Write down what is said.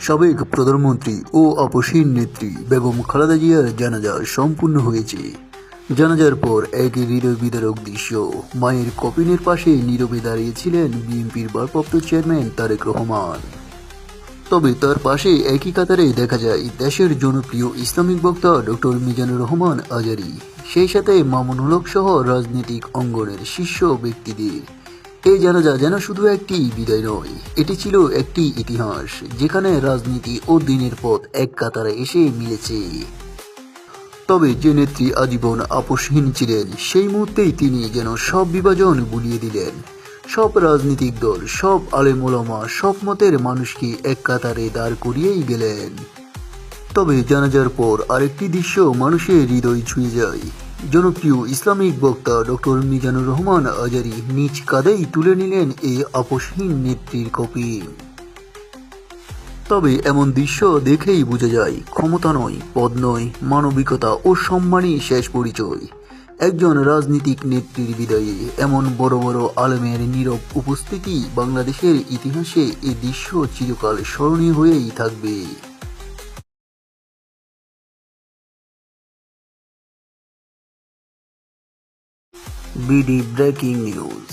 সাবেক প্রধানমন্ত্রী ও আপসহীন নেত্রী বেগম খালেদা জিয়ার জানাজা সম্পূর্ণ হয়েছে। জানাজার পর এক হৃদয় বিদারক দৃশ্য। মায়ের কফিনের পাশে নীরবে দাঁড়িয়েছিলেন বিএনপির ভারপ্রাপ্ত চেয়ারম্যান তারেক রহমান। তবে তার পাশে একই কাতারে দেখা যায় দেশের জনপ্রিয় ইসলামিক বক্তা ডক্টর মিজানুর রহমান আজারী, সেই সাথে মামুনুল হক সহ রাজনৈতিক অঙ্গনের শীর্ষ ব্যক্তিদের। এই জানাজা যেন শুধু একটি বিদায় নয়, এটি ছিল একটি ইতিহাস যেখানে রাজনীতি ও দিনের পথ এক কাতারে এসে মিলেছে। তবে যে নেত্রী আজীবন আপোষহীন ছিলেন, সেই মুহূর্তেই তিনি যেন সব বিভাজন ভুলিয়ে দিলেন। সব রাজনৈতিক দল, সব আলেম ওলামা, সব মতের মানুষকে এক কাতারে দাঁড় করিয়েই গেলেন। তবে জানাজার পর আরেকটি দৃশ্য মানুষের হৃদয় ছুঁয়ে যায়। জনপ্রিয় ইসলামিক বক্তা ডক্টর মিজানুর রহমান আজারী নিজ কাঁধেই তুলে নিলেন এই আপোষহীন নেত্রীর কফিন। তবে এমন দৃশ্য দেখেই বোঝা যায় ক্ষমতা নয়, পদ নয়, মানবিকতা ও সম্মানই শেষ পরিচয়। একজন রাজনীতিক নেত্রীর বিদায়ে এমন বড় বড় আলেমের নীরব উপস্থিতি বাংলাদেশের ইতিহাসে এই দৃশ্য চিরকাল স্মরণীয় হয়েই থাকবে। BD breaking news.